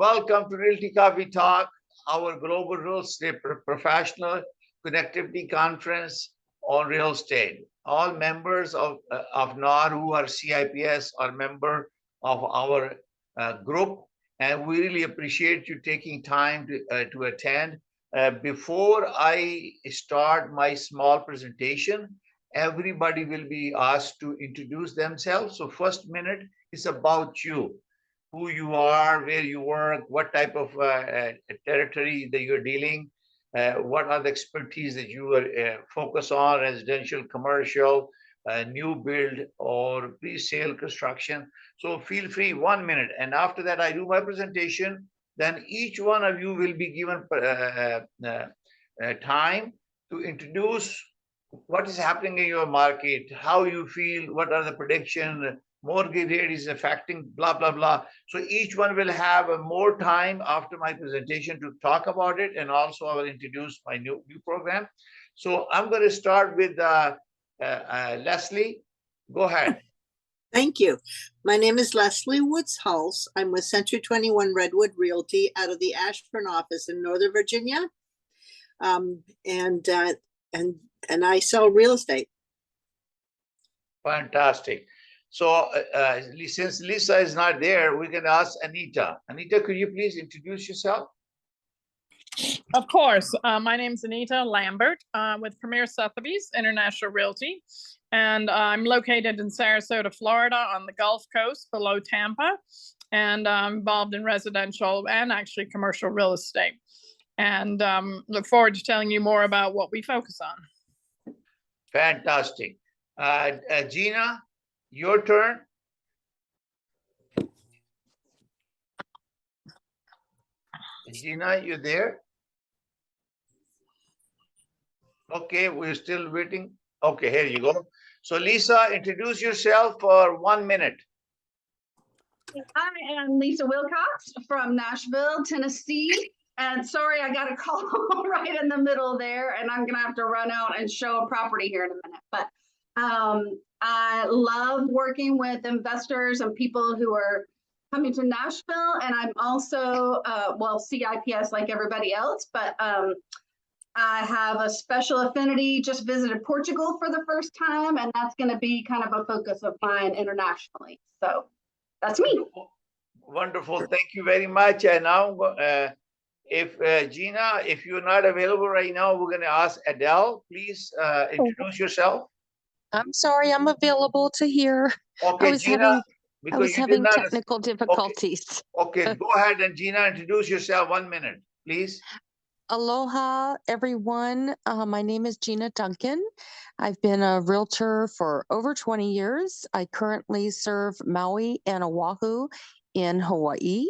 welcome to Realty Coffee Talk, our global real estate professional connectivity conference on real estate. All members of NAR who are CIPS are member of our group, and we really appreciate you taking time to attend. Before I start my small presentation, everybody will be asked to introduce themselves. So first minute is about you. Who you are, where you work, what type of territory that you're dealing, what are the expertise that you focus on, residential, commercial, new build, or pre-sale construction. So feel free, 1 minute. And after that, I do my presentation. Then each one of you will be given time to introduce what is happening in your market, how you feel, what are the predictions, mortgage rate is affecting, blah, blah, blah. So each one will have more time after my presentation to talk about it. And also I will introduce my new program. So I'm going to start with Leslie. Go ahead. Thank you. My name is Leslie Woods-Hulse. I'm with Century 21 Redwood Realty out of the Ashburn office in Northern Virginia. And I sell real estate. Fantastic. So since Lisa is not there, we can ask Anita. Anita, could you please introduce yourself? Of course. My name is Anita Lambert with Premier Sotheby's International Realty. And I'm located in Sarasota, Florida on the Gulf Coast below Tampa. And I'm involved in residential and actually commercial real estate. And look forward to telling you more about what we focus on. Fantastic. Gina, your turn. Gina, you there? Okay, we're still waiting. Okay, here you go. So Lisa, introduce yourself for 1 minute. I am Lisa Wilcox from Nashville, Tennessee. And sorry, I got a call right in the middle there, and I'm going to have to run out and show a property here in a minute. But I love working with investors and people who are coming to Nashville. And I'm also, well, CIPS like everybody else, but I have a special affinity, just visited Portugal for the first time, and that's going to be kind of a focus of mine internationally. So that's me. Wonderful. Thank you very much. And now, Gina, if you're not available right now, we're going to ask Adele. Please introduce yourself. I'm sorry, I'm available to hear. Okay, Gina. I was having technical difficulties. Okay, go ahead and Gina, introduce yourself. 1 minute, please. Aloha, everyone. My name is Gina Duncan. I've been a realtor for over 20 years. I currently serve Maui and Oahu in Hawaii,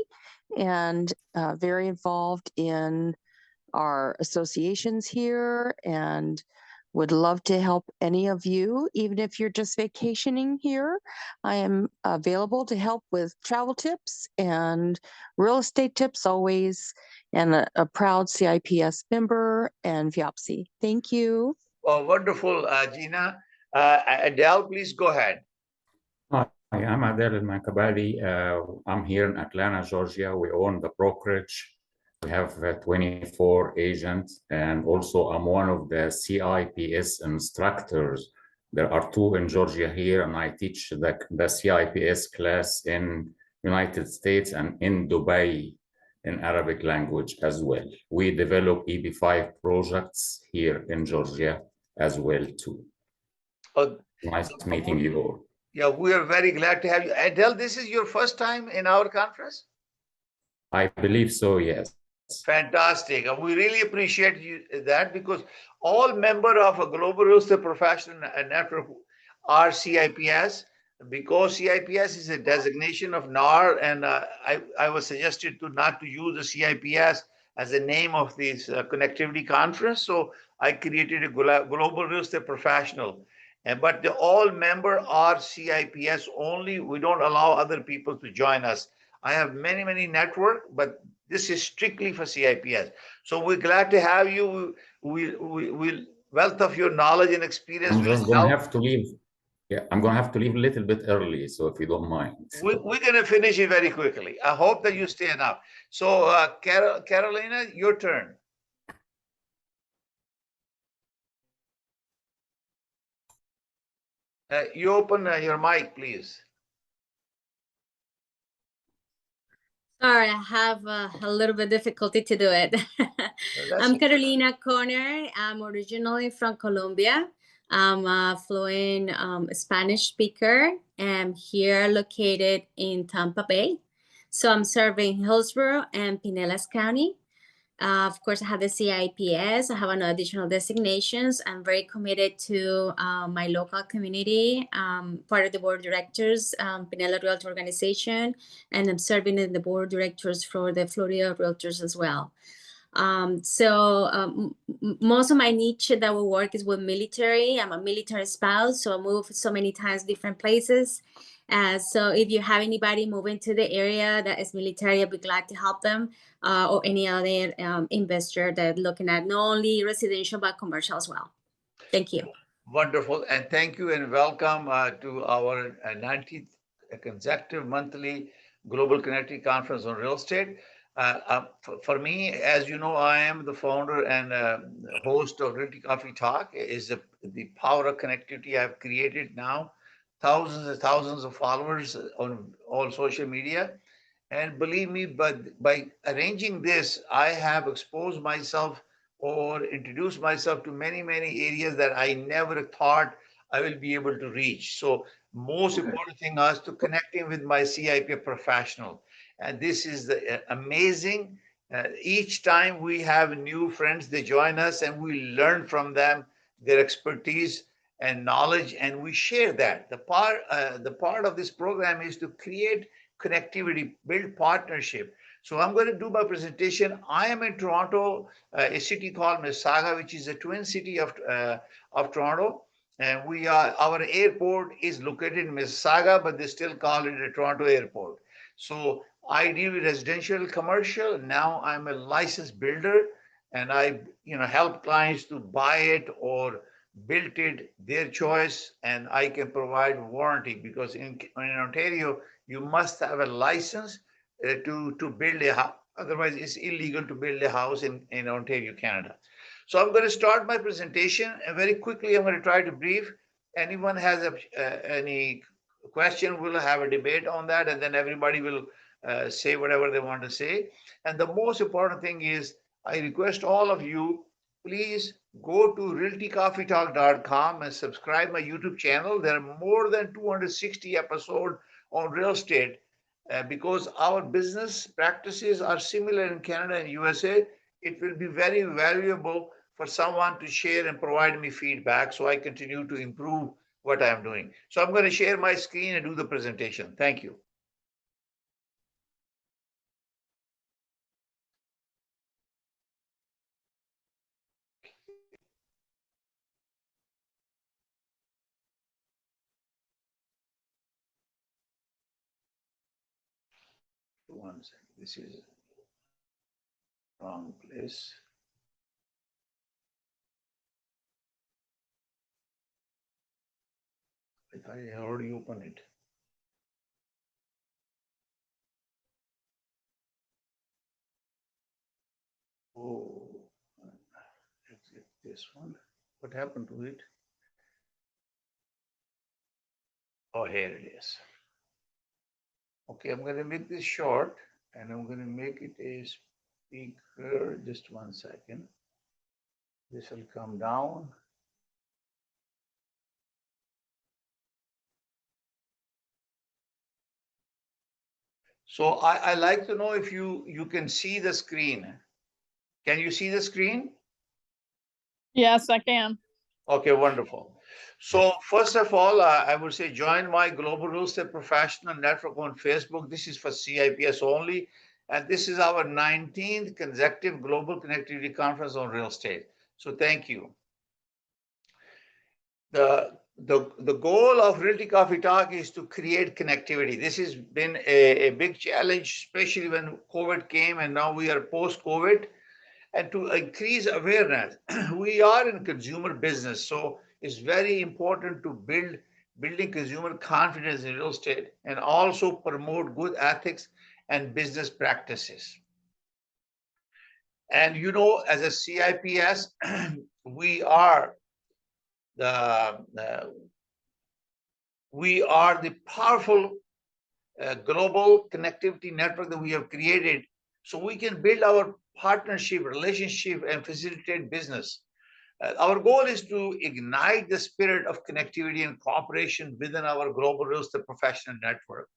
and very involved in our associations here, and would love to help any of you, even if you're just vacationing here. I am available to help with travel tips and real estate tips always, and a proud CIPS member and FIAPSI. Thank you. Oh, wonderful, Gina. Adele, please go ahead. Hi, I'm Adele Mankabadi. I'm here in Atlanta, Georgia. We own the brokerage. We have 24 agents, and also I'm one of the CIPS instructors. There are 2 in Georgia here, and I teach the CIPS class in United States and in Dubai in Arabic language as well. We develop EB5 projects here in Georgia as well too. Nice meeting you all. Yeah, we are very glad to have you. Adele, this is your first time in our conference? I believe so, yes. Fantastic. And we really appreciate that, because all members of a global real estate professional network are CIPS, because CIPS is a designation of NAR, and I was suggested not to use the CIPS as the name of this connectivity conference. So I created a global real estate professional. But all members are CIPS only. We don't allow other people to join us. I have many networks, but this is strictly for CIPS. So we're glad to have you. We'll wealth of your knowledge and experience. I'm just going to have to leave. Yeah, I'm gonna have to leave a little bit early, so if you don't mind. We're going to finish it very quickly. I hope that you stay enough. So, Carolina, your turn. You open your mic, please. Sorry, I have a little bit difficulty to do it. That's I'm okay. Carolina Conner. I'm originally from Colombia. I'm a fluent Spanish speaker. I'm here located in Tampa Bay. So I'm serving Hillsborough and Pinellas County. Of course, I have the CIPS. I have an additional designations. I'm very committed to my local community, part of the board of directors, Pinella Realty Organization, and I'm serving in the board of directors for the Florida Realtors as well. Most of my niche that will work is with military. I'm a military spouse, so I move so many times different places. So if you have anybody moving to the area that is military, I'd be glad to help them, or any other investor that looking at not only residential but commercial as well. Thank you. Wonderful. And thank you and welcome to our 19th consecutive monthly Global Connectivity Conference on Real Estate. For me, as you know, I am the founder and host of Realty Coffee Talk. Is the power of connectivity I've created now. Thousands and thousands of followers on all social media. And believe me, but by arranging this, I have exposed myself or introduced myself to many, many areas that I never thought I will be able to reach. So most important thing is to connecting with my CIP professional. And this is amazing. Each time we have new friends, they join us and we learn from them, their expertise and knowledge, and we share that. The part of this program is to create connectivity, build partnership. So I'm going to do my presentation. I am in Toronto, a city called Mississauga, which is a twin city of Toronto. And our airport is located in Mississauga, but they still call it a Toronto airport. So I deal with residential, commercial. Now I'm a licensed builder, and I help clients to buy it or build it, their choice, and I can provide warranty because in Ontario, you must have a license to build a house. Otherwise, it's illegal to build a house in Ontario, Canada. So I'm going to start my presentation, and very quickly, I'm going to try to brief. Anyone has any question, we'll have a debate on that, and then everybody will say whatever they want to say. And the most important thing is, I request all of you, please go to realtycoffeetalk.com and subscribe my YouTube channel. There are more than 260 episodes on real estate because our business practices are similar in Canada and USA. It will be very valuable for someone to share and provide me feedback so I continue to improve what I'm doing. So I'm going to share my screen and do the presentation. Thank you. One second. This is wrong place. I thought I already opened it. Oh, let's get this one. What happened to it? Oh, here it is. Okay, I'm going to make this short and I'm going to make it a speaker. Just 1 second. This will come down. So I like to know if you can see the screen. Can you see the screen? Yes, I can. Okay, wonderful. So first of all, I would say join my Global Real Estate Professional Network on Facebook. This is for CIPS only. And this is our 19th consecutive Global Connectivity Conference on Real Estate. So thank you. The goal of Realty Coffee Talk is to create connectivity. This has been a big challenge, especially when COVID came and now we are post-COVID. And to increase awareness, we are in consumer business. So it's very important to build building consumer confidence in real estate, and also promote good ethics and business practices. And you know, as a CIPS, we are the powerful global connectivity network that we have created, so we can build our partnership, relationship, and facilitate business. Our goal is to ignite the spirit of connectivity and cooperation within our global real estate professional network.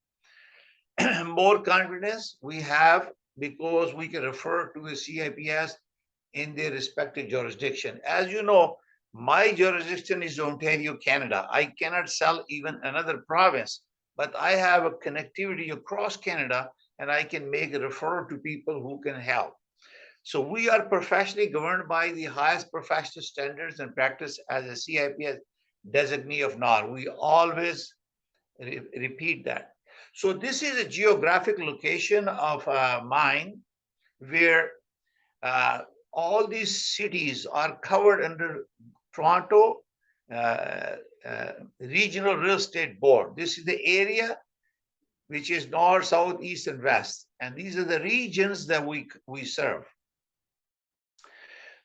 More confidence we have because we can refer to a CIPS in their respective jurisdiction. As you know, my jurisdiction is Ontario, Canada. I cannot sell even another province, but I have a connectivity across Canada, and I can make a referral to people who can help. So we are professionally governed by the highest professional standards and practice as a CIPS designee of NAR. We always repeat that. So this is a geographic location of mine where all these cities are covered under Toronto Regional Real Estate Board. This is the area which is north, south, east, and west. And these are the regions that we serve.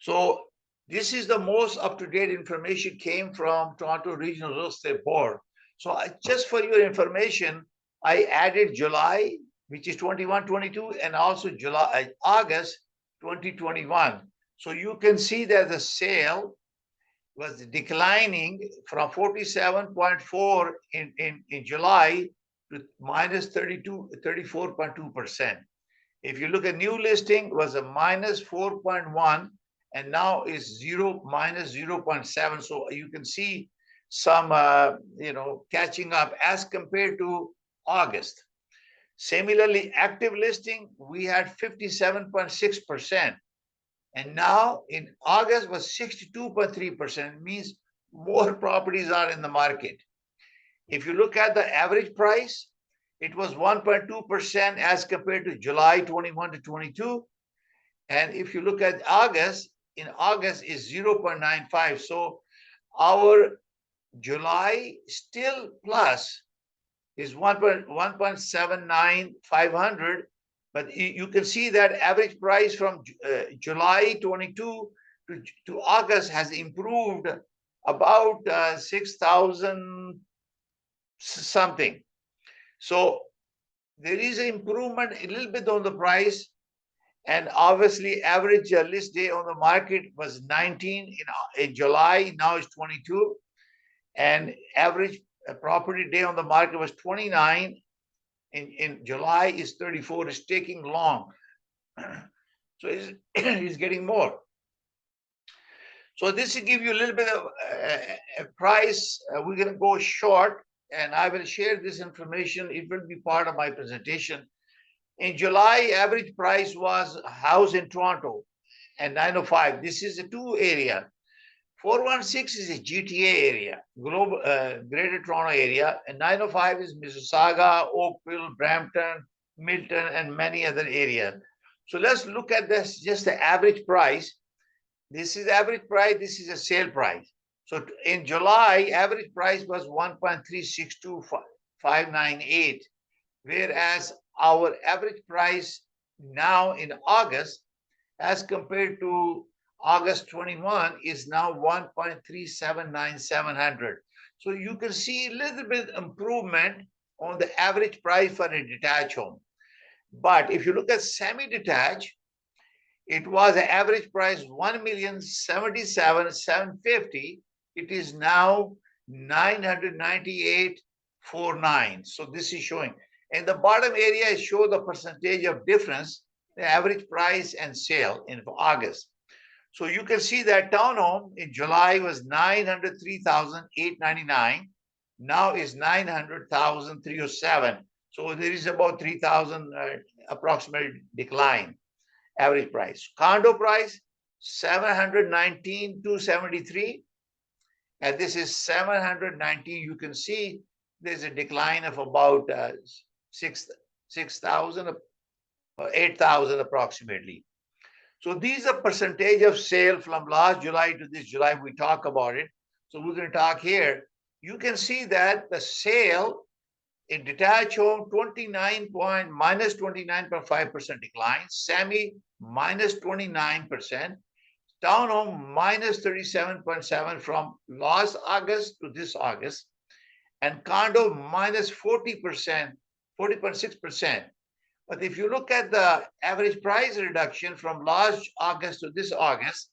So this is the most up-to-date information came from Toronto Regional Real Estate Board. So just for your information, I added July, which is 21-22, and also August 2021. So you can see that the sale was declining from 47.4 in July to minus 34.2%. If you look at new listing, was a minus 4.1, and now is minus 0.7. So you can see some catching up as compared to August. Similarly, active listing, we had 57.6%. And now in August was 62.3%. It means more properties are in the market. If you look at the average price, it was 1.2% as compared to July 21 to 22. And if you look at August, in August is 0.95. So our July still plus is 1.79500. But you can see that average price from July 22 to August has improved about 6,000 something. So there is an improvement a little bit on the price. And obviously, average list day on the market was 19 in July, now it's 22. And average property day on the market was 29. In July is 34. It's taking long. So it's getting more. So this will give you a little bit of a price. We're going to go short, and I will share this information. It will be part of my presentation. In July, average price was house in Toronto and 905. This is a two area. 416 is a GTA area, global, Greater Toronto area, and 905 is Mississauga, Oakville, Brampton, Milton, and many other areas. So let's look at this, just the average price. This is average price, this is a sale price. So in July, average price was 1.362598, whereas our average price now in August, as compared to August 21, is now 1.379700. So you can see a little bit improvement on the average price for a detached home. But if you look at semi-detached, it was an average price 1,077,750. It is now 998,49. So this is showing. And the bottom area is show the percentage of difference, the average price and sale in August. So you can see that townhome in July was 903,899. Now is 900,307. So there is about 3,000 approximate decline, average price. Condo price, 719,273. And this is 719. You can see there's a decline of about 6,000 or 8,000 approximately. So these are percentage of sale from last July to this July. We talk about it. So we're going to talk here. you can see that the sale in detached home minus 29.5% decline, semi minus 29%, townhome minus 37.7 from last August to this August, and condo minus 40%, 40.6%. But if you look at the average price reduction from last August to this August,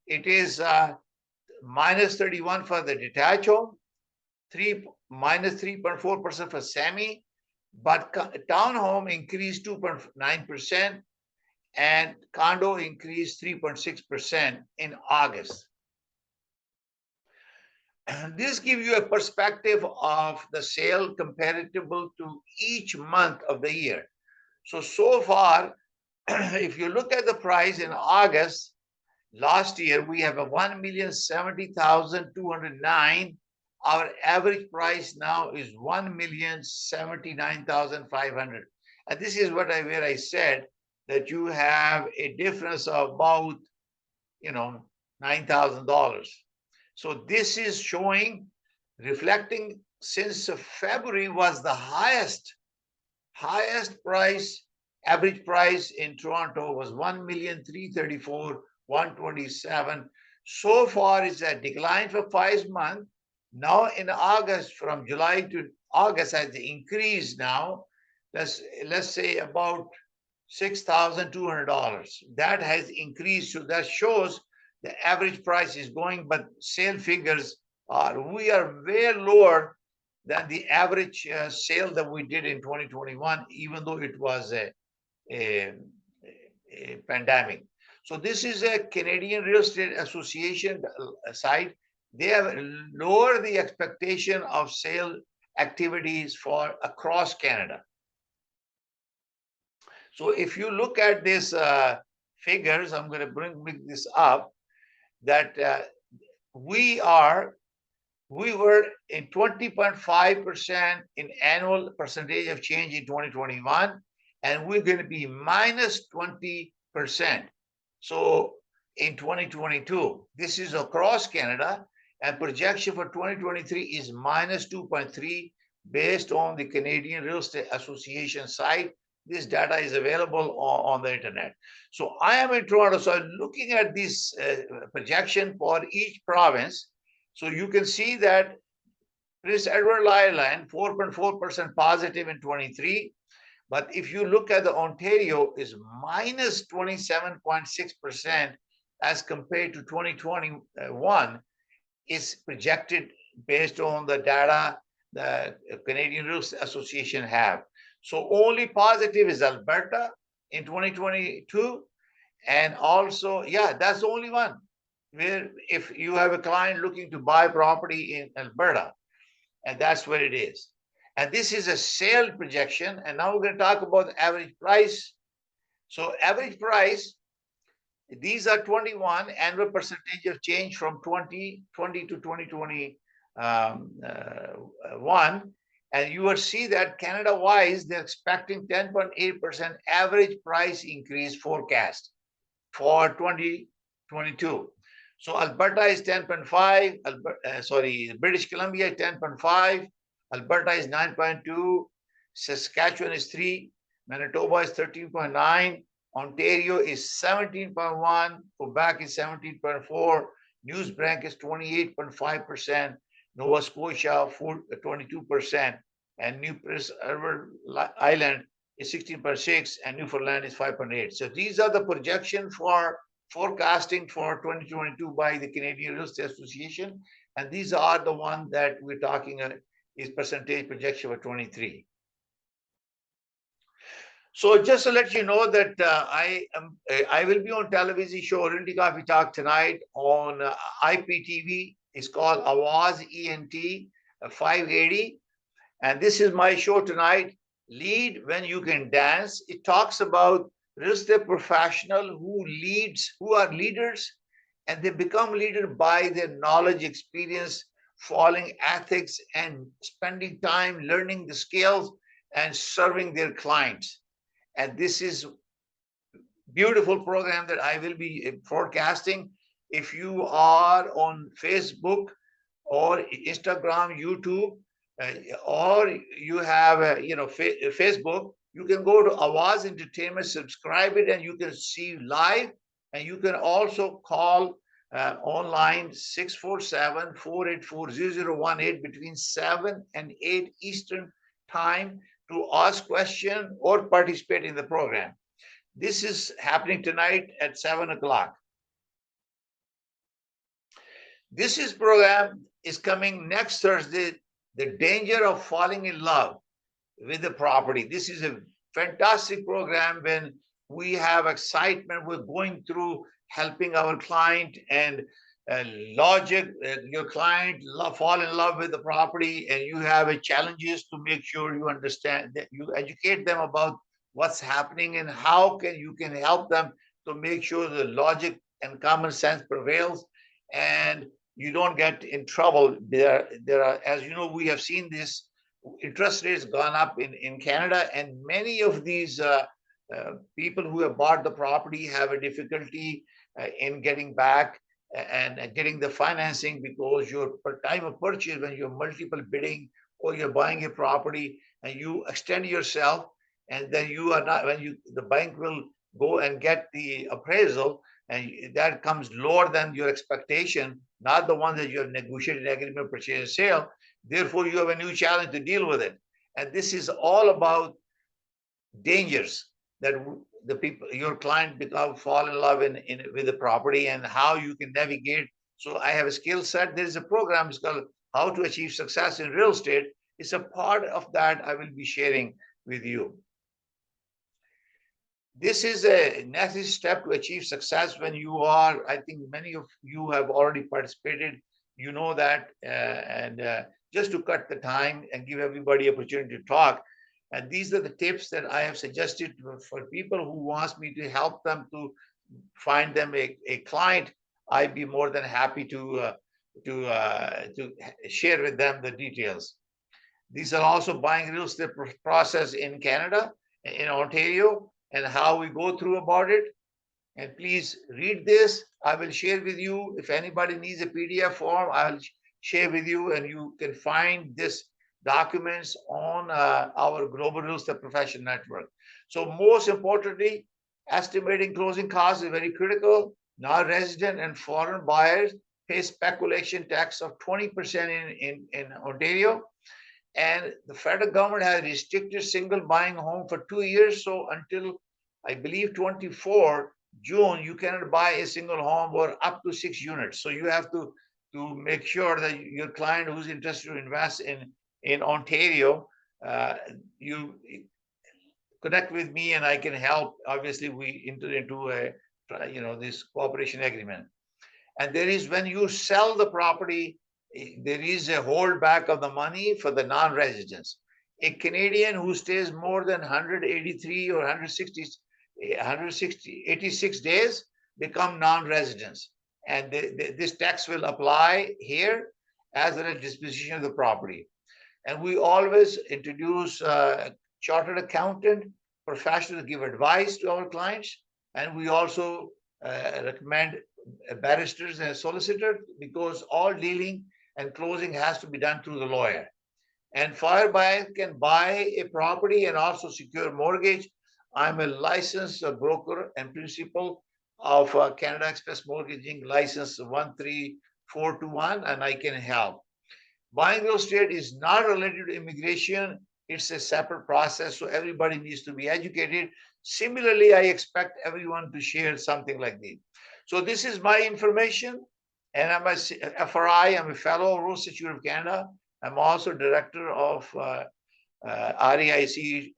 it is minus 31 for the detached home, minus 3.4% for semi, but townhome increased 2.9% and condo increased 3.6% in August. And this gives you a perspective of the sale comparable to each month of the year. So far, if you look at the price in August, last year, we have a 1,070,209. Our average price now is 1,079,500. And this is where I said that you have a difference of about, $9,000. So this is showing, reflecting since February was the highest price, average price in Toronto was 1,334,127. So far, it's a decline for 5 months. Now in August, from July to August, has increased now. Let's say about $6,200. That has increased. So that shows the average price is going, but sale figures we are way lower than the average sale that we did in 2021, even though it was a pandemic. So this is a Canadian Real Estate Association site. They have lowered the expectation of sale activities for across Canada. So if you look at these figures, I'm going to bring this up, that we were in 20.5% in annual percentage of change in 2021, and we're going to be minus 20%. So in 2022, this is across Canada, and projection for 2023 is minus 2.3 based on the Canadian Real Estate Association site. This data is available on the internet. So I am in Toronto, so I'm looking at this projection for each province. So you can see that Prince Edward Island, 4.4% positive in 23. But if you look at the Ontario, is minus 27.6% as compared to 2021, is projected based on the data the Canadian Real Estate Association have. So only positive is Alberta in 2022. And also, that's the only one where if you have a client looking to buy property in Alberta, and that's where it is. And this is a sale projection. And now we're going to talk about the average price. So average price, these are 21 annual percentage of change from 2020 to 2021. And you will see that Canada-wise, they're expecting 10.8% average price increase forecast for 2022. So Alberta is 10.5, British Columbia is 10.5, Alberta is 9.2, Saskatchewan is 3, Manitoba is 13.9, Ontario is 17.1, Quebec is 17.4, New Brunswick is 28.5%, Nova Scotia 22%, and New Prince Edward Island is 16.6, and Newfoundland is 5.8. So these are the projections for forecasting for 2022 by the Canadian Real Estate Association, and these are the ones that we're talking is percentage projection for 23. So just to let you know that I will be on television show Realty Coffee Talk tonight on IPTV. It's called Awaz ENT 580. And this is my show tonight, Lead When You Can Dance. It talks about real estate professional who are leaders, and they become leader by their knowledge, experience, following ethics, and spending time learning the skills and serving their clients. And this is beautiful program that I will be forecasting. If you are on Facebook, or Instagram, YouTube, or you have, Facebook. You can go to Awaz Entertainment, subscribe it, and you can see live. And you can also call online 647-484-0018 between 7 and 8 Eastern time to ask question or participate in the program. This is happening tonight at 7 o'clock. This program is coming next Thursday, The Danger of Falling in Love with the Property. This is a fantastic program when we have excitement. We're going through helping our client and logic. Your client fall in love with the property, and you have challenges to make sure you understand, that you educate them about what's happening and how you can help them to make sure the logic and common sense prevails and you don't get in trouble. There are, as you know, we have seen this interest rates gone up in Canada, and many of these people who have bought the property have a difficulty in getting back and getting the financing, because your time of purchase, when you're multiple bidding or you're buying a property and you extend yourself, and then you are not, the bank will go and get the appraisal, and that comes lower than your expectation, not the one that you have negotiated agreement, purchase and sale. Therefore, you have a new challenge to deal with it. And this is all about dangers that the people, your client, fall in love with the property, and how you can navigate. So I have a skill set. There is a program, it's called How to Achieve Success in Real Estate. It's a part of that I will be sharing with you. This is a necessary step to achieve success when you are, I think many of you have already participated, you know that, just to cut the time and give everybody opportunity to talk. And these are the tips that I have suggested for people who wants me to help them to find them a client. I'd be more than happy to share with them the details. These are also buying real estate process in Canada, in Ontario, and how we go through about it. And please read this. I will share with you. If anybody needs a PDF form, I'll share with you, and you can find this documents on our Global Real Estate Professional Network. So most importantly, estimating closing costs is very critical. Non-resident and foreign buyers pay speculation tax of 20% in Ontario. And the federal government has restricted single buying home for 2 years. So until, I believe, 24 June, you cannot buy a single home or up to 6 units. So you have to make sure that your client who's interested to invest in Ontario, you connect with me and I can help. Obviously, we enter into this cooperation agreement. And there is, when you sell the property, there is a holdback of the money for the non-residents. A Canadian who stays more than 183 or 86 days become non-residents. And this tax will apply here as well as disposition of the property. And we always introduce chartered accountant professionals to give advice to our clients. And we also recommend barristers and solicitors, because all dealing and closing has to be done through the lawyer. And fire buyer can buy a property and also secure mortgage. I'm a licensed broker and principal of Canada Express Mortgaging, license 13421, and I can help. Buying real estate is not related to immigration. It's a separate process, so everybody needs to be educated. Similarly, I expect everyone to share something like this. So this is my information, and I'm a FRI. I'm a fellow Real Estate Institute of Canada. I'm also director of REIC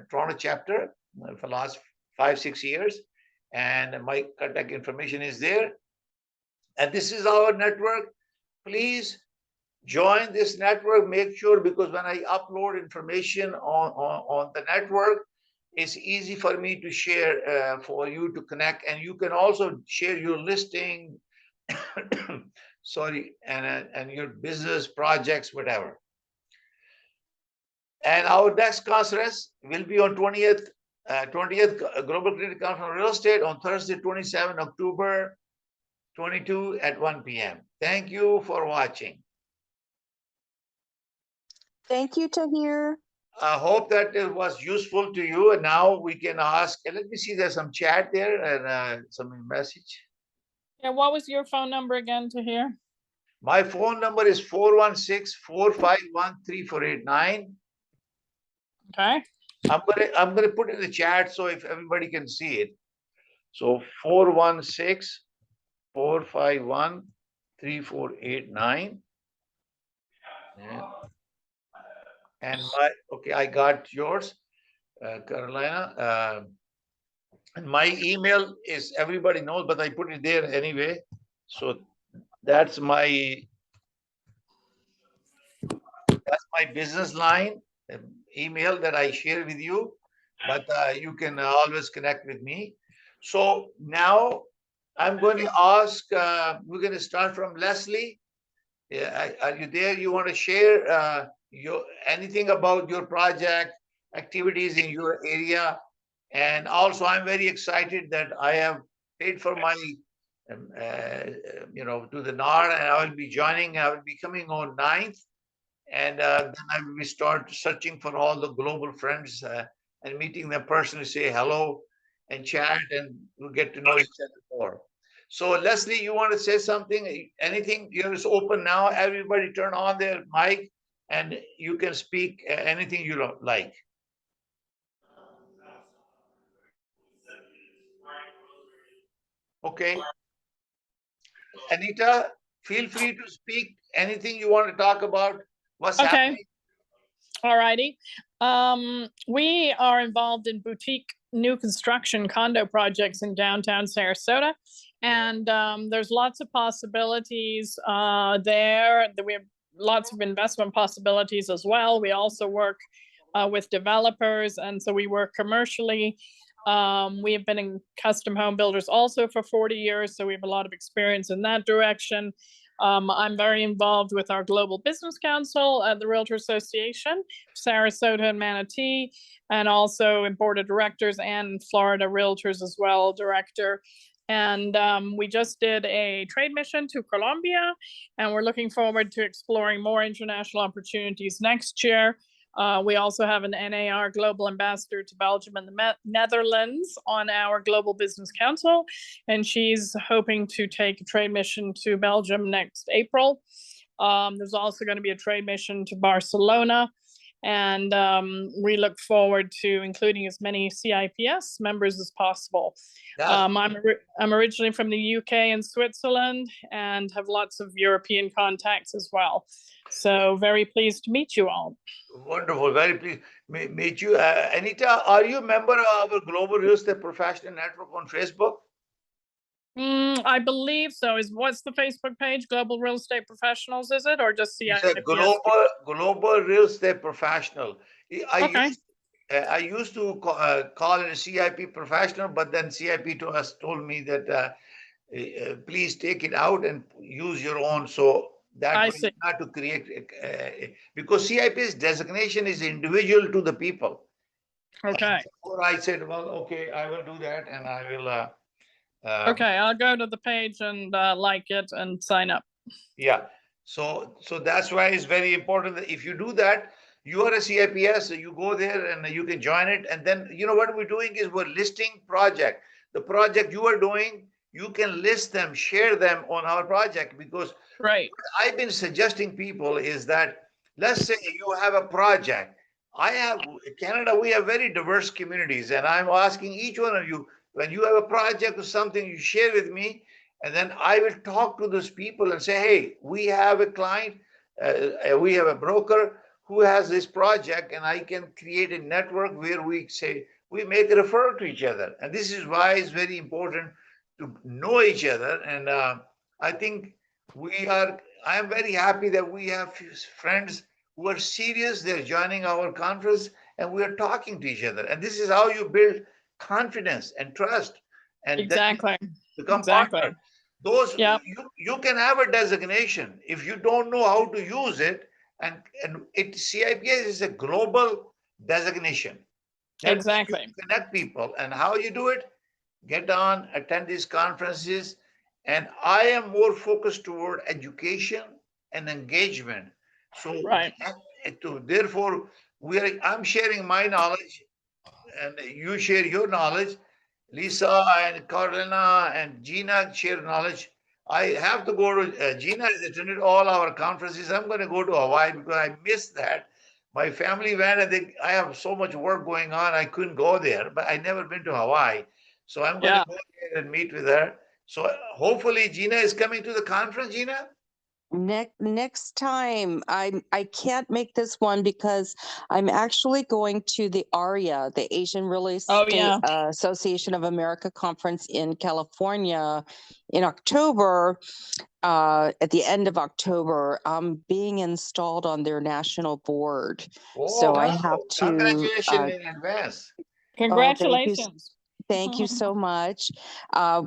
Toronto chapter for the last 5-6 years, and my contact information is there. And this is our network. Please join this network. Make sure, because when I upload information on the network, it's easy for me to share, for you to connect, and you can also share your listing, sorry, and your business projects, whatever. And our next conference will be on 20th Global Credit Conference on Real Estate on Thursday, 27 October 22 at 1 p.m. Thank you for watching. Thank you, Tahir. I hope that it was useful to you. And now we can ask, and let me see, there's some chat there and some message. Yeah, what was your phone number again to hear? My phone number is 416-451-3489. Okay. I'm gonna put in the chat so if everybody can see it. So 416-451-3489. And okay, I got yours, Carolina. And my email is, everybody knows, but I put it there anyway. So that's my business line email that I share with you, but you can always connect with me. So now I'm going to ask, we're going to start from Leslie. Are you there? You want to share anything about your project, activities in your area? And also, I'm very excited that I have paid for my, to the NAR, and I will be joining. I will be coming on 9th. And then I will start searching for all the global friends and meeting them personally, say hello and chat, and we'll get to know each other more. So Leslie, you want to say something? Anything? It's open now. Everybody turn on their mic and you can speak anything you like. Okay. Anita, feel free to speak anything you want to talk about. What's happening? All righty. We are involved in boutique new construction condo projects in downtown Sarasota. And there's lots of possibilities there. We have lots of investment possibilities as well. We also work with developers, and so we work commercially. We have been in custom home builders also for 40 years, so we have a lot of experience in that direction. I'm very involved with our Global Business Council at the Realtor Association, Sarasota and Manatee, and also in board of directors and Florida Realtors as well, director. And we just did a trade mission to Colombia, and we're looking forward to exploring more international opportunities next year. We also have an NAR Global Ambassador to Belgium and the Netherlands on our Global Business Council, and she's hoping to take a trade mission to Belgium next April. There's also going to be a trade mission to Barcelona, and we look forward to including as many CIPS members as possible. I'm originally from the UK and Switzerland and have lots of European contacts as well. So very pleased to meet you all. Wonderful, very pleased to meet you. Anita, are you a member of our Global Real Estate Professional Network on Facebook? I believe so. What's the Facebook page? Global Real Estate Professionals, is it, or just CIPS? It's a global Real Estate Professional. I used to call it a CIP professional, but then CIP told me that please take it out and use your own. So that way not to create, because CIP's designation is individual to the people. Okay. Or I said, well, okay, I will do that, and I will. Okay, I'll go to the page and like it and sign up. Yeah. So that's why it's very important that if you do that, you are a CIPS, so you go there and you can join it. And then, what we're doing is we're listing project. The project you are doing, you can list them, share them on our project, because right. what I've been suggesting people is that, let's say you have a project. Canada, we have very diverse communities, and I'm asking each one of you, when you have a project or something, you share with me, and then I will talk to those people and say, hey, we have a client, we have a broker who has this project, and I can create a network where we say, we make a referral to each other. And this is why it's very important to know each other. And I think I am very happy that we have friends who are serious. They're joining our conference and we are talking to each other. And this is how you build confidence and trust. And exactly. then become partner. Those, you can have a designation. If you don't know how to use it, and CIPS is a global designation. Exactly. Connect people. And how you do it? Get on, attend these conferences. And I am more focused toward education and engagement. So Therefore, I'm sharing my knowledge and you share your knowledge. Lisa and Carolina and Gina share knowledge. I have to go to, Gina has attended all our conferences. I'm going to go to Hawaii because I missed that. My family went and I have so much work going on. I couldn't go there, but I never been to Hawaii. So I'm going Yeah. to go there and meet with her. So hopefully Gina is coming to the conference, Gina? Next time, I can't make this one because I'm actually going to the ARIA, the Asian Real Estate yeah. Association of America conference in California in October. At the end of October, I'm being installed on their national board. Oh, So I have wow. to. Congratulations in advance. Oh, thank you. Congratulations. Thank you so much.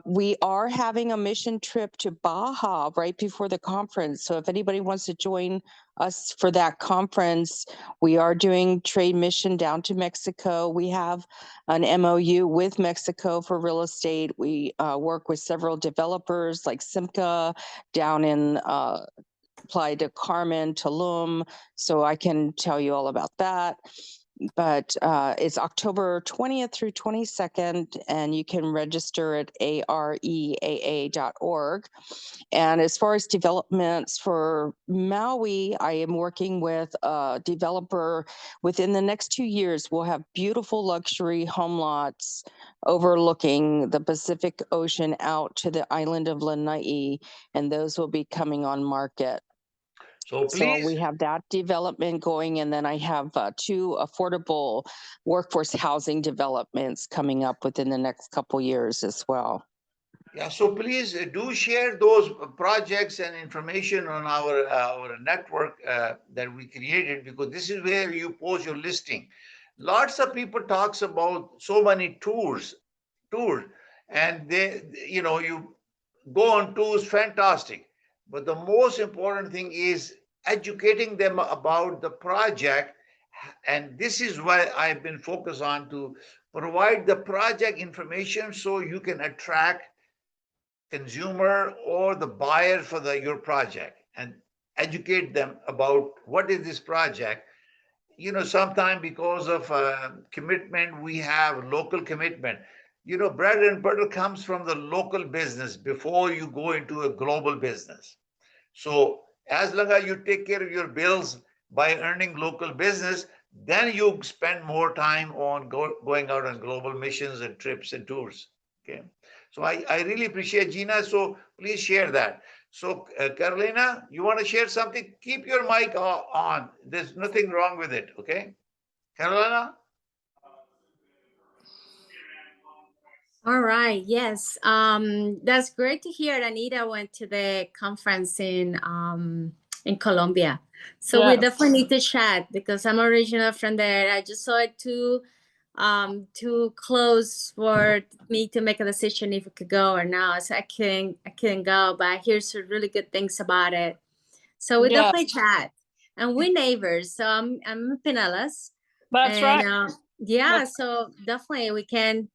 We are having a mission trip to Baja right before the conference. So if anybody wants to join us for that conference, we are doing trade mission down to Mexico. We have an MOU with Mexico for real estate. We work with several developers like Simca down in Playa del Carmen, Tulum. So I can tell you all about that. But it's October 20th through 22nd, and you can register at areaa.org. And as far as developments for Maui, I am working with a developer. Within the next 2 years, we'll have beautiful luxury home lots overlooking the Pacific Ocean out to the island of Lanai, and those will be coming on market. So So please, we have that development going, and then I have 2 affordable workforce housing developments coming up within the next couple years as well. yeah, so please do share those projects and information on our network that we created, because this is where you post your listing. Lots of people talks about so many tours, and you go on tours, fantastic. But the most important thing is educating them about the project. And this is what I've been focused on, to provide the project information so you can attract consumer or the buyer for your project and educate them about what is this project. Sometimes because of commitment, we have local commitment. Bread and butter comes from the local business before you go into a global business. So as long as you take care of your bills by earning local business, then you spend more time on going out on global missions and trips and tours. Okay. So I really appreciate Gina. So please share that. So Carolina, you want to share something? Keep your mic on. There's nothing wrong with it. Okay. Carolina? All right. Yes. That's great to hear. Anita went to the conference in Colombia. So we Yes. definitely need to chat because I'm original from there. I just saw it too close for me to make a decision if we could go or not. So I couldn't go, but I hear some really good things about it. So we Yes. definitely chat. And we're neighbors. So I'm in Pinellas. That's And, right. yeah, so definitely we can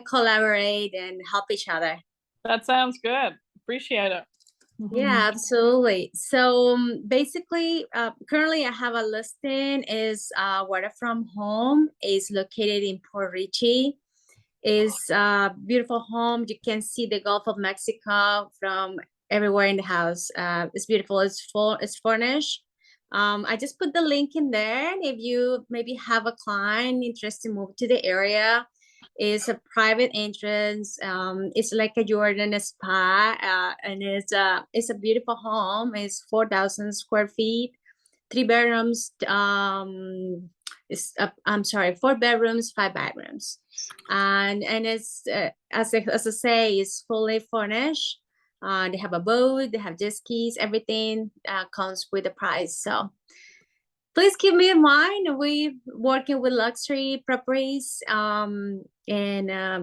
collaborate and help each other. That sounds good. Appreciate it. Yeah, absolutely. So basically, currently I have a listing is Water from Home is located in Port Richey. Is a beautiful home. You can see the Gulf of Mexico from everywhere in the house. It's beautiful. It's furnished. I just put the link in there. If you maybe have a client interested to move to the area, it's a private entrance. It's like a Jordan spa, and it's a beautiful home. It's 4,000 square feet, 3 bedrooms. I'm sorry, 4 bedrooms, 5 bedrooms, and it's as I say, it's fully furnished. They have a boat, they have jet skis, everything comes with the price. So please keep me in mind. We working with luxury properties, and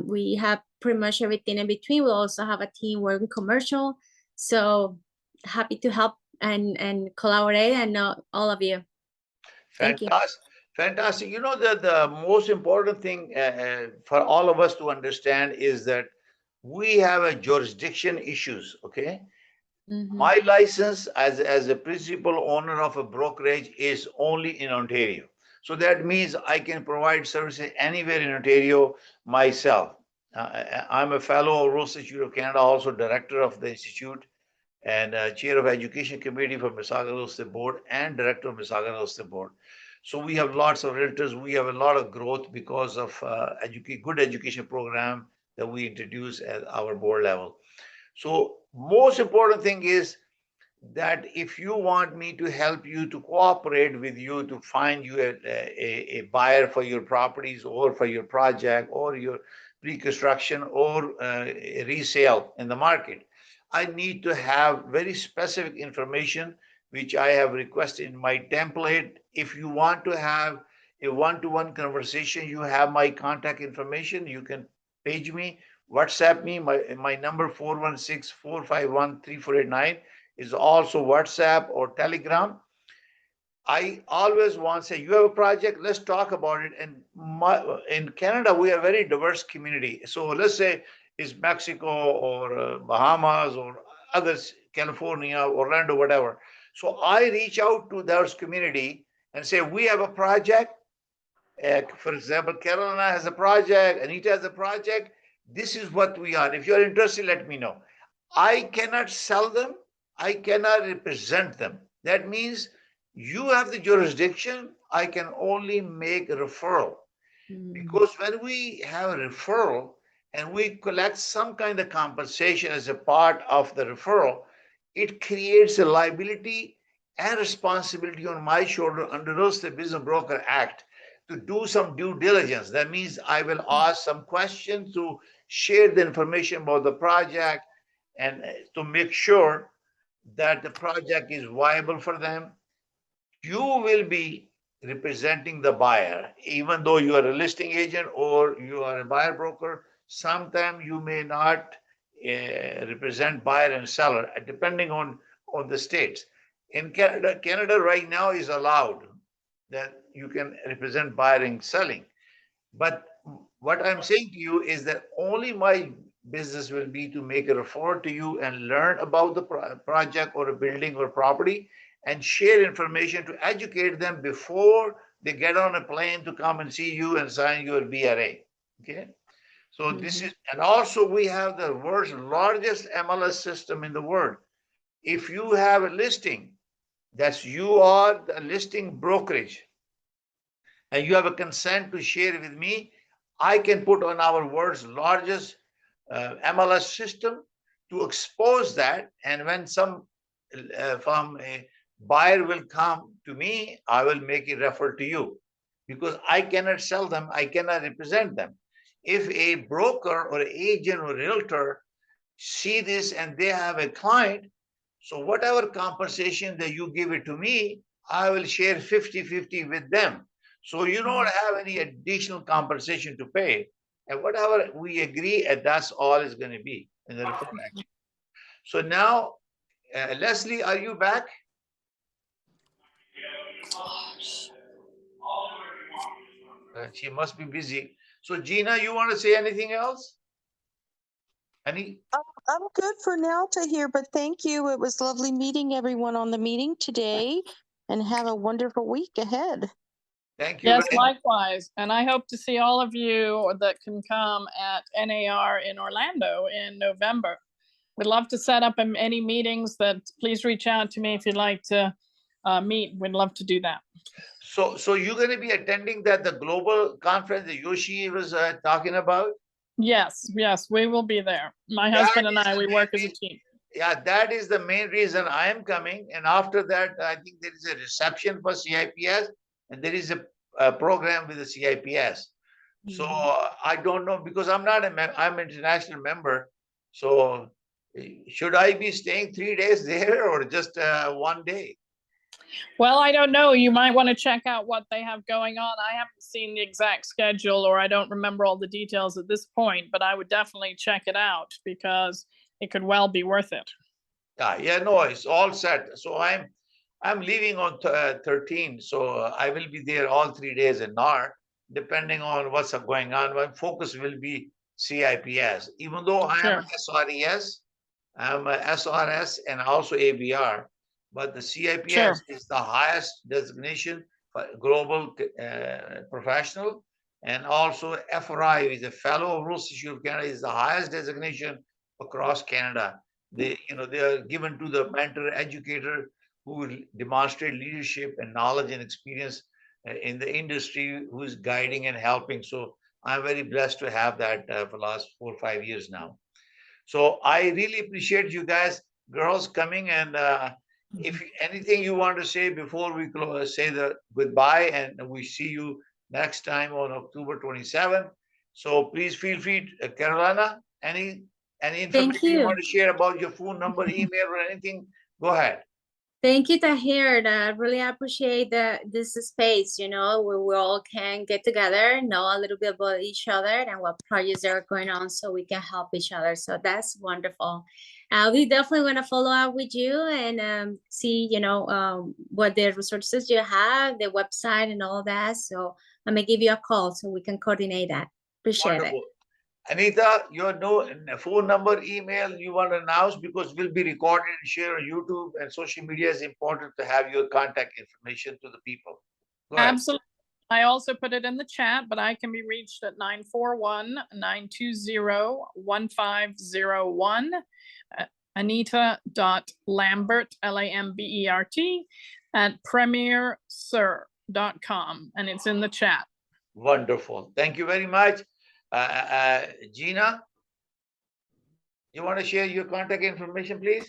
we have pretty much everything in between. We also have a team working commercial. So happy to help and collaborate and know all of you. Thank you. Fantastic. The most important thing for all of us to understand is that we have a jurisdiction issues. Okay. My license as a principal owner of a brokerage is only in Ontario. So that means I can provide services anywhere in Ontario myself. I'm a fellow of Rural Institute of Canada, also director of the institute, and chair of education committee for Mississauga Real Estate Board and director of Mississauga Real Estate Board. So we have lots of realtors. We have a lot of growth because of good education program that we introduce at our board level. So most important thing is that if you want me to help you, to cooperate with you, to find you a buyer for your properties or for your project or your pre-construction or resale in the market, I need to have very specific information, which I have requested in my template. If you want to have a one-to-one conversation, you have my contact information. You can page me, WhatsApp me. My number 416-451-3489 is also WhatsApp or Telegram. I always want to say, you have a project, let's talk about it. And in Canada, we are a very diverse community. So let's say it's Mexico or Bahamas or others, California, Orlando, whatever. So I reach out to those community and say, we have a project. For example, Carolina has a project, Anita has a project. This is what we are. If you're interested, let me know. I cannot sell them. I cannot represent them. That means you have the jurisdiction. I can only make a referral. Because when we have a referral and we collect some kind of compensation as a part of the referral, it creates a liability and responsibility on my shoulder under Real Estate Business Broker Act to do some due diligence. That means I will ask some questions to share the information about the project and to make sure that the project is viable for them. You will be representing the buyer, even though you are a listing agent or you are a buyer broker. Sometimes you may not represent buyer and seller, depending on the states. In Canada right now is allowed that you can represent buyer and selling. But what I'm saying to you is that only my business will be to make a referral to you and learn about the project or a building or property and share information to educate them before they get on a plane to come and see you and sign your BRA. Okay. So this is, and also we have the world's largest MLS system in the world. If you have a listing, that's you are the listing brokerage, and you have a consent to share with me, I can put on our world's largest MLS system to expose that. And when some from a buyer will come to me, I will make it refer to you because I cannot sell them. I cannot represent them. If a broker or agent or realtor see this and they have a client, so whatever compensation that you give it to me, I will share 50-50 with them. So you don't have any additional compensation to pay. And whatever we agree, and that's all it's going to be in the referral action. So now, Leslie, are you back? She must be busy. So Gina, you want to say anything else? Any? I'm good for now, Tahir, but thank you. It was lovely meeting everyone on the meeting today, and have a wonderful week ahead. Thank you. Yes, likewise. And I hope to see all of you that can come at NAR in Orlando in November. We'd love to set up any meetings. That please reach out to me if you'd like to meet. We'd love to do that. So you're going to be attending the global conference that Yoshi was talking about? Yes, we will be there. My husband and I, we work as a team. Yeah, that is the main reason I am coming. And after that, I think there is a reception for CIPS and there is a program with the CIPS. So I don't know, because I'm not I'm an international member. So should I be staying 3 days there or just 1 day? Well, I don't know. You might want to check out what they have going on. I haven't seen the exact schedule, or I don't remember all the details at this point, but I would definitely check it out because it could well be worth it. Yeah, no, it's all set. So I'm leaving on 13. So I will be there all 3 days in NAR, depending on what's going on. My focus will be CIPS, even though I am SRES. I'm a SRS and also ABR, but the CIPS Sure. is the highest designation for global professional, and also FRI is a Fellow of Rural Institute of Canada, is the highest designation across Canada. They are given to the mentor educator who will demonstrate leadership and knowledge and experience in the industry, who is guiding and helping. So I'm very blessed to have that for the last 4 or 5 years now. So I really appreciate you guys, girls, coming. And if anything you want to say before we say the goodbye, and we see you next time on October 27th. So please feel free, Carolina, any information you you. want to share about your phone number, email, or anything, go ahead. Thank you, Tahir. I really appreciate this space, where we all can get together, know a little bit about each other and what projects are going on so we can help each other. So that's wonderful. We definitely want to follow up with you and see, what the resources you have, the website and all that. So I'm going to give you a call so we can coordinate that. Appreciate Wonderful. it. Anita, your phone number, email you want to announce, because we'll be recorded and shared on YouTube, and social media is important to have your contact information to the people. Go ahead. Absolutely. I also put it in the chat, but I can be reached at 941-920-1501. Anita.Lambert, Lambert, at premiersir.com. And it's in the chat. Wonderful. Thank you very much. Gina, you want to share your contact information, please?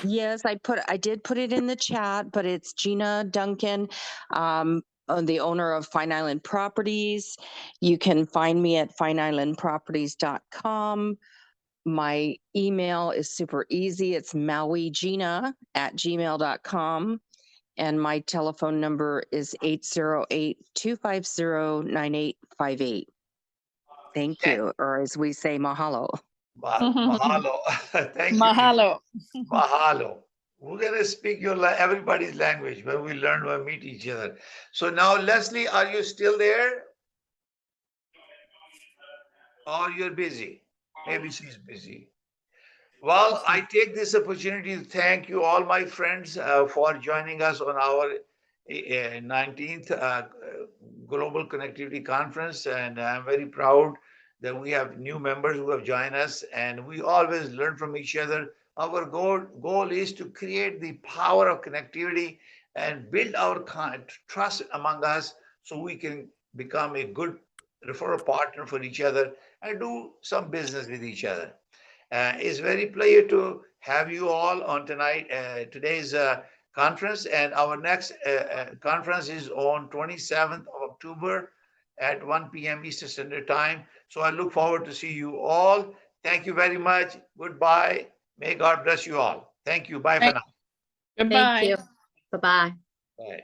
Yes, I did put it in the chat, but it's Gina Duncan, the owner of Fine Island Properties. You can find me at fineislandproperties.com. My email is super easy. It's mauigina@gmail.com. And my telephone number is 808-250-9858. Thank you, or as we say, mahalo. Mahalo. Thank you. Mahalo. Mahalo. We're going to speak everybody's language when we learn, when we meet each other. So now, Leslie, are you still there? Or you're busy? Maybe she's busy. Well, I take this opportunity to thank you, all my friends, for joining us on our 19th Global Connectivity Conference. And I'm very proud that we have new members who have joined us, and we always learn from each other. Our goal is to create the power of connectivity and build our trust among us so we can become a good referral partner for each other and do some business with each other. It's very pleasure to have you all on today's conference, and our next conference is on 27th of October at 1 p.m. Eastern Standard Time. So I look forward to see you all. Thank you very much. Goodbye. May God bless you all. Thank you. Bye for now. Goodbye. Thank you. Bye-bye. Bye.